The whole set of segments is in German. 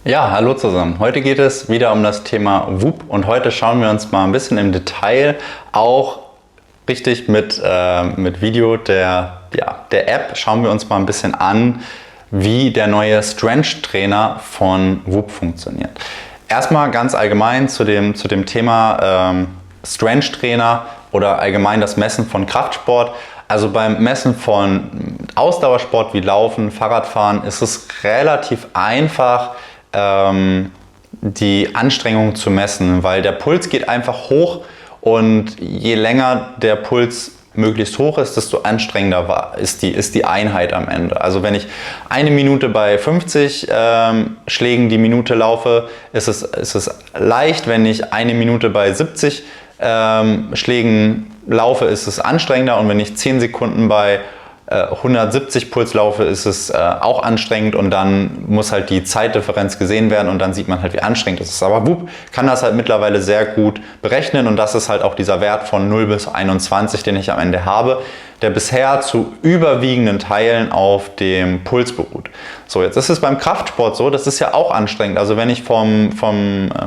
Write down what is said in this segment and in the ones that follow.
Ja, hallo zusammen. Heute geht es wieder um das Thema Whoop und heute schauen wir uns mal ein bisschen im Detail auch richtig mit Video der App, schauen wir uns mal ein bisschen an, wie der neue Strength Trainer von Whoop funktioniert. Erstmal ganz allgemein zu dem Thema Strength Trainer oder allgemein das Messen von Kraftsport. Also beim Messen von Ausdauersport wie Laufen, Fahrradfahren ist es relativ einfach, die Anstrengung zu messen, weil der Puls geht einfach hoch und je länger der Puls möglichst hoch ist, desto anstrengender ist die Einheit am Ende. Also wenn ich eine Minute bei 50 Schlägen die Minute laufe, ist es leicht. Wenn ich eine Minute bei 70 Schlägen laufe, ist es anstrengender, und wenn ich 10 Sekunden bei 170 Puls laufe, ist es auch anstrengend, und dann muss halt die Zeitdifferenz gesehen werden und dann sieht man halt, wie anstrengend es ist. Aber Whoop kann das halt mittlerweile sehr gut berechnen, und das ist halt auch dieser Wert von 0 bis 21, den ich am Ende habe, der bisher zu überwiegenden Teilen auf dem Puls beruht. So, jetzt ist es beim Kraftsport so, das ist ja auch anstrengend. Also wenn ich vom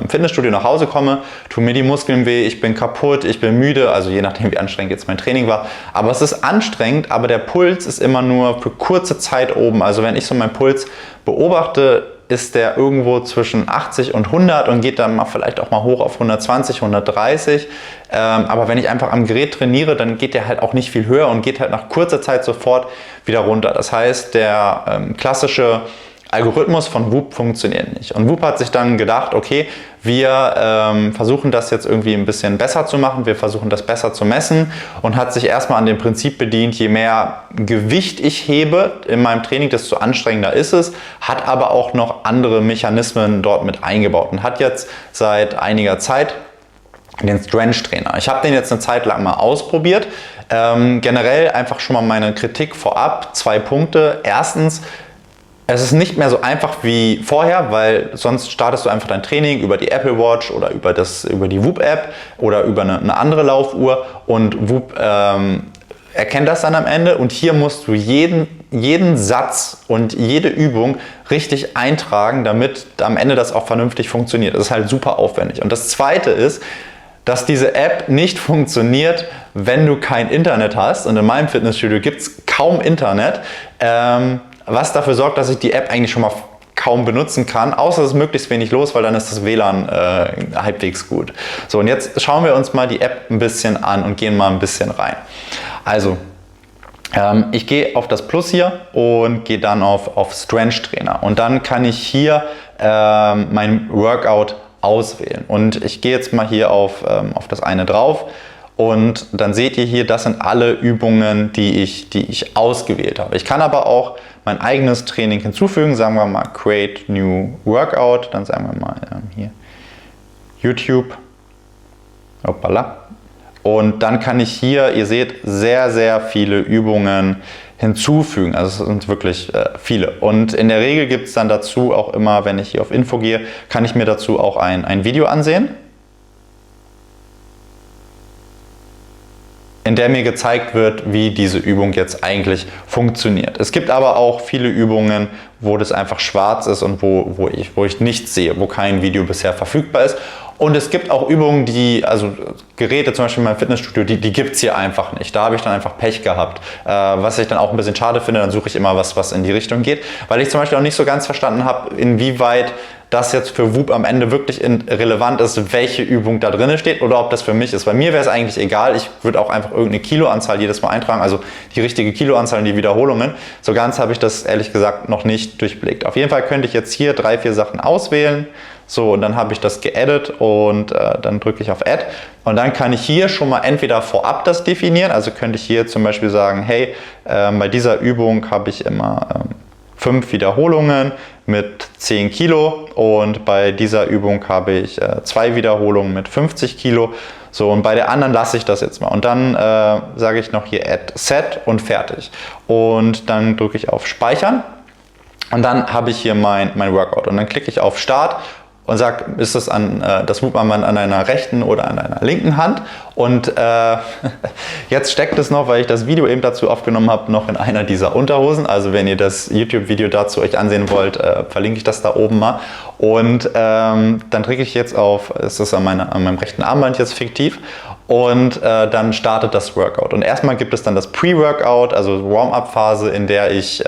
Fitnessstudio nach Hause komme, tun mir die Muskeln weh, ich bin kaputt, ich bin müde, also je nachdem, wie anstrengend jetzt mein Training war. Aber es ist anstrengend, aber der Puls ist immer nur für kurze Zeit oben. Also wenn ich so meinen Puls beobachte, ist der irgendwo zwischen 80 und 100 und geht dann vielleicht auch mal hoch auf 120, 130. Aber wenn ich einfach am Gerät trainiere, dann geht der halt auch nicht viel höher und geht halt nach kurzer Zeit sofort wieder runter. Das heißt, der klassische Algorithmus von Whoop funktioniert nicht. Und Whoop hat sich dann gedacht, okay, wir versuchen das jetzt irgendwie ein bisschen besser zu machen, wir versuchen das besser zu messen, und hat sich erstmal an dem Prinzip bedient, je mehr Gewicht ich hebe in meinem Training, desto anstrengender ist es, hat aber auch noch andere Mechanismen dort mit eingebaut und hat jetzt seit einiger Zeit den Strength Trainer. Ich habe den jetzt eine Zeit lang mal ausprobiert. Generell einfach schon mal meine Kritik vorab, 2 Punkte. Erstens, es ist nicht mehr so einfach wie vorher, weil sonst startest du einfach dein Training über die Apple Watch oder über die Whoop App oder über eine andere Laufuhr, und Whoop erkennt das dann am Ende, und hier musst du jeden Satz und jede Übung richtig eintragen, damit am Ende das auch vernünftig funktioniert. Das ist halt super aufwendig. Und das Zweite ist, dass diese App nicht funktioniert, wenn du kein Internet hast, und in meinem Fitnessstudio gibt es kaum Internet, was dafür sorgt, dass ich die App eigentlich schon mal kaum benutzen kann, außer es ist möglichst wenig los, weil dann ist das WLAN halbwegs gut. So, und jetzt schauen wir uns mal die App ein bisschen an und gehen mal ein bisschen rein. Also, ich gehe auf das Plus hier und gehe dann auf Strength Trainer, und dann kann ich hier mein Workout auswählen. Und ich gehe jetzt mal hier auf das eine drauf. Und dann seht ihr hier, das sind alle Übungen, die ich ausgewählt habe. Ich kann aber auch mein eigenes Training hinzufügen. Sagen wir mal Create New Workout. Dann sagen wir mal hier YouTube. Hoppala. Und dann kann ich hier, ihr seht, sehr, sehr viele Übungen hinzufügen. Also es sind wirklich viele. Und in der Regel gibt es dann dazu auch immer, wenn ich hier auf Info gehe, kann ich mir dazu auch ein Video ansehen, in der mir gezeigt wird, wie diese Übung jetzt eigentlich funktioniert. Es gibt aber auch viele Übungen, wo das einfach schwarz ist und wo ich nichts sehe, wo kein Video bisher verfügbar ist. Und es gibt auch Übungen, also Geräte zum Beispiel in meinem Fitnessstudio, die gibt es hier einfach nicht. Da habe ich dann einfach Pech gehabt. Was ich dann auch ein bisschen schade finde, dann suche ich immer was in die Richtung geht. Weil ich zum Beispiel auch nicht so ganz verstanden habe, inwieweit das jetzt für Whoop am Ende wirklich relevant ist, welche Übung da drin steht, oder ob das für mich ist. Bei mir wäre es eigentlich egal, ich würde auch einfach irgendeine Kiloanzahl jedes Mal eintragen, also die richtige Kiloanzahl und die Wiederholungen. So ganz habe ich das ehrlich gesagt noch nicht durchblickt. Auf jeden Fall könnte ich jetzt hier 3, 4 Sachen auswählen. So, und dann habe ich das geaddet, und dann drücke ich auf Add, und dann kann ich hier schon mal entweder vorab das definieren, also könnte ich hier zum Beispiel sagen, hey, bei dieser Übung habe ich immer 5 Wiederholungen mit 10 Kilo, und bei dieser Übung habe ich 2 Wiederholungen mit 50 Kilo. So, und bei der anderen lasse ich das jetzt mal, und dann sage ich noch hier Add Set und fertig. Und dann drücke ich auf Speichern, und dann habe ich hier mein Workout, und dann klicke ich auf Start. und sagt, ist das das Whoop-Armband an deiner rechten oder an deiner linken Hand? Und jetzt steckt es noch, weil ich das Video eben dazu aufgenommen habe, noch in einer dieser Unterhosen. Also wenn ihr das YouTube-Video dazu euch ansehen wollt, verlinke ich das da oben mal. Und dann drücke ich jetzt auf, ist das an meinem rechten Armband jetzt fiktiv, und dann startet das Workout. Und erstmal gibt es dann das Pre-Workout, also Warm-Up-Phase, in der ich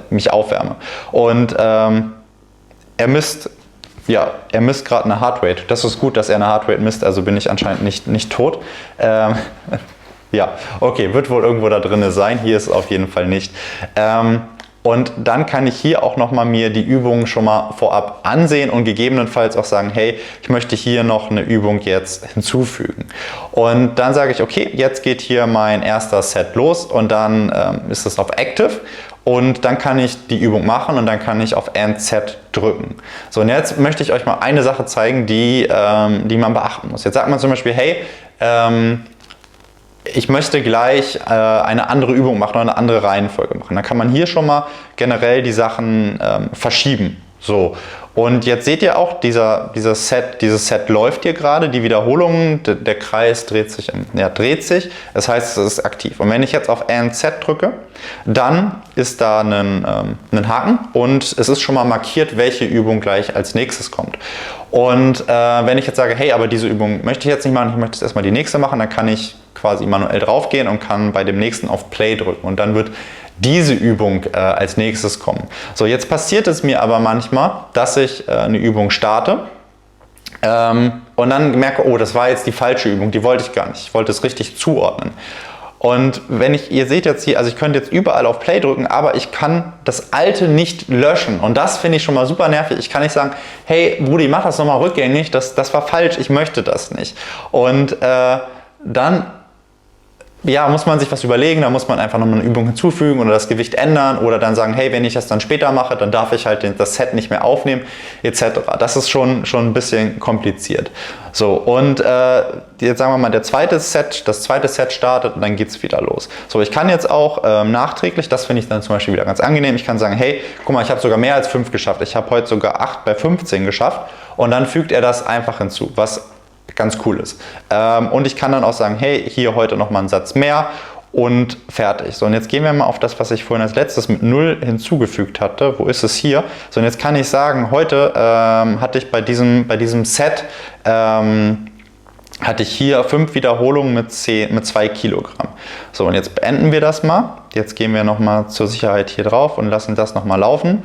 mich aufwärme. Und er misst gerade eine Heartrate. Das ist gut, dass er eine Heartrate misst, also bin ich anscheinend nicht tot. Ja, okay, wird wohl irgendwo da drin sein. Hier ist es auf jeden Fall nicht. Und dann kann ich hier auch nochmal mir die Übungen schon mal vorab ansehen und gegebenenfalls auch sagen, hey, ich möchte hier noch eine Übung jetzt hinzufügen. Und dann sage ich, okay, jetzt geht hier mein erster Set los und dann ist es auf Active. Und dann kann ich die Übung machen und dann kann ich auf End Set drücken. So, und jetzt möchte ich euch mal eine Sache zeigen, die man beachten muss. Jetzt sagt man zum Beispiel, hey, ich möchte gleich eine andere Übung machen oder eine andere Reihenfolge machen. Dann kann man hier schon mal generell die Sachen verschieben. So. Und jetzt seht ihr auch, dieses Set läuft hier gerade, die Wiederholungen, der Kreis dreht sich. Das heißt, es ist aktiv. Und wenn ich jetzt auf End Set drücke, dann ist da ein Haken und es ist schon mal markiert, welche Übung gleich als nächstes kommt. Und wenn ich jetzt sage, hey, aber diese Übung möchte ich jetzt nicht machen, ich möchte jetzt erstmal die nächste machen, dann kann ich quasi manuell draufgehen und kann bei dem nächsten auf Play drücken und dann wird diese Übung als nächstes kommen. So, jetzt passiert es mir aber manchmal, dass ich eine Übung starte und dann merke, oh, das war jetzt die falsche Übung, die wollte ich gar nicht. Ich wollte es richtig zuordnen. Und ihr seht jetzt hier, also ich könnte jetzt überall auf Play drücken, aber ich kann das Alte nicht löschen. Und das finde ich schon mal super nervig. Ich kann nicht sagen, hey Brudi, mach das nochmal rückgängig, das war falsch, ich möchte das nicht. Und dann muss man sich was überlegen, da muss man einfach nochmal eine Übung hinzufügen oder das Gewicht ändern oder dann sagen, hey, wenn ich das dann später mache, dann darf ich halt das Set nicht mehr aufnehmen, etc. Das ist schon ein bisschen kompliziert. So, und jetzt sagen wir mal, das zweite Set startet und dann geht es wieder los. So, ich kann jetzt auch nachträglich, das finde ich dann zum Beispiel wieder ganz angenehm, ich kann sagen, hey, guck mal, ich habe sogar mehr als 5 geschafft, ich habe heute sogar 8 bei 15 geschafft und dann fügt er das einfach hinzu, was ganz cool ist. Und ich kann dann auch sagen, hey, hier heute nochmal einen Satz mehr und fertig. So, und jetzt gehen wir mal auf das, was ich vorhin als letztes mit 0 hinzugefügt hatte. Wo ist es hier? So, und jetzt kann ich sagen, heute hatte ich bei diesem Set hatte ich hier 5 Wiederholungen mit 2 Kilogramm. So, und jetzt beenden wir das mal. Jetzt gehen wir nochmal zur Sicherheit hier drauf und lassen das nochmal laufen.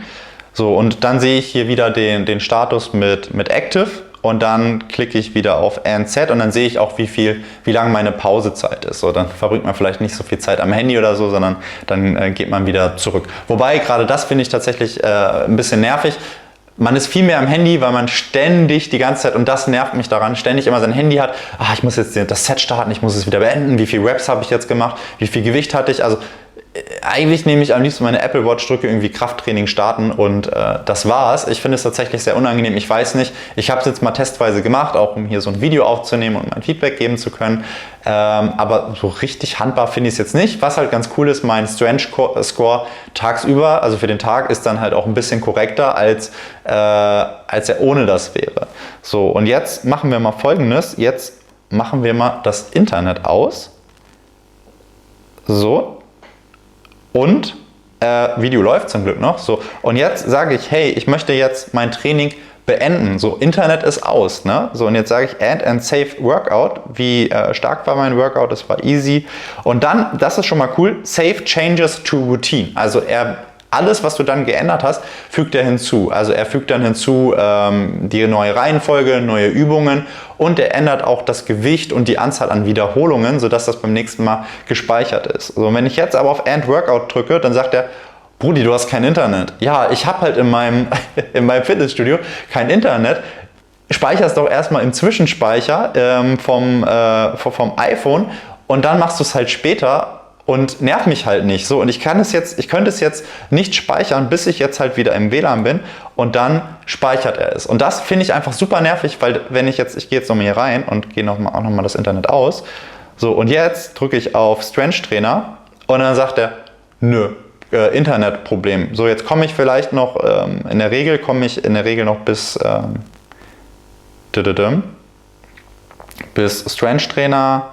So, und dann sehe ich hier wieder den Status mit Active. Und dann klicke ich wieder auf End Set und dann sehe ich auch, wie lang meine Pausezeit ist. So, dann verbringt man vielleicht nicht so viel Zeit am Handy oder so, sondern dann geht man wieder zurück. Wobei, gerade das finde ich tatsächlich ein bisschen nervig. Man ist viel mehr am Handy, weil man ständig die ganze Zeit, und das nervt mich daran, ständig immer sein Handy hat, ich muss jetzt das Set starten, ich muss es wieder beenden, wie viel Reps habe ich jetzt gemacht, wie viel Gewicht hatte ich, also eigentlich nehme ich am liebsten meine Apple Watch, drücke irgendwie Krafttraining starten und das war's. Ich finde es tatsächlich sehr unangenehm. Ich weiß nicht, ich habe es jetzt mal testweise gemacht, auch um hier so ein Video aufzunehmen und mein Feedback geben zu können. Aber so richtig handbar finde ich es jetzt nicht. Was halt ganz cool ist, mein Strength Score tagsüber, also für den Tag, ist dann halt auch ein bisschen korrekter, als er ohne das wäre. So, und jetzt machen wir mal Folgendes. Jetzt machen wir mal das Internet aus. So. Und Video läuft zum Glück noch. So, und jetzt sage ich, hey, ich möchte jetzt mein Training beenden. So, Internet ist aus. Ne? So, und jetzt sage ich End and Save Workout. Wie stark war mein Workout? Das war easy. Und dann, das ist schon mal cool, Save Changes to Routine. Also alles, was du dann geändert hast, fügt er hinzu. Also er fügt dann hinzu die neue Reihenfolge, neue Übungen und er ändert auch das Gewicht und die Anzahl an Wiederholungen, sodass das beim nächsten Mal gespeichert ist. So, wenn ich jetzt aber auf End Workout drücke, dann sagt er, Brudi, du hast kein Internet. Ja, ich habe halt in meinem Fitnessstudio kein Internet. Speicher es doch erstmal im Zwischenspeicher vom iPhone und dann machst du es halt später. Und nervt mich halt nicht so. Und ich könnte es jetzt nicht speichern, bis ich jetzt halt wieder im WLAN bin und dann speichert er es. Und das finde ich einfach super nervig, weil wenn ich gehe jetzt nochmal hier rein und gehe auch nochmal das Internet aus. So, und jetzt drücke ich auf Strength Trainer und dann sagt er, nö, Internetproblem. So, jetzt komme ich vielleicht noch, in der Regel noch bis Strength Trainer,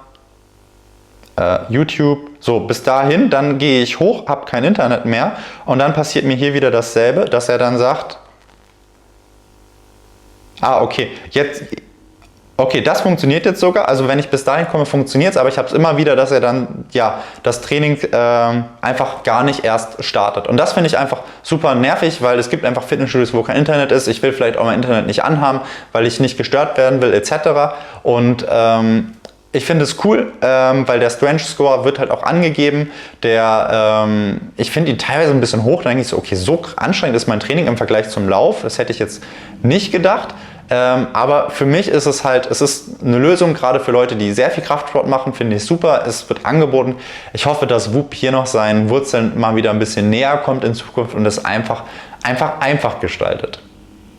YouTube, so bis dahin, dann gehe ich hoch, habe kein Internet mehr und dann passiert mir hier wieder dasselbe, dass er dann sagt, okay, das funktioniert jetzt sogar, also wenn ich bis dahin komme, funktioniert es, aber ich habe es immer wieder, dass er dann das Training einfach gar nicht erst startet. Und das finde ich einfach super nervig, weil es gibt einfach Fitnessstudios, wo kein Internet ist. Ich will vielleicht auch mein Internet nicht anhaben, weil ich nicht gestört werden will, etc. Und ich finde es cool, weil der Strength Score wird halt auch angegeben. Ich finde ihn teilweise ein bisschen hoch. Da denke ich so, okay, so anstrengend ist mein Training im Vergleich zum Lauf. Das hätte ich jetzt nicht gedacht. Aber für mich ist es ist eine Lösung, gerade für Leute, die sehr viel Kraftsport machen, finde ich super. Es wird angeboten. Ich hoffe, dass Whoop hier noch seinen Wurzeln mal wieder ein bisschen näher kommt in Zukunft und es einfach gestaltet.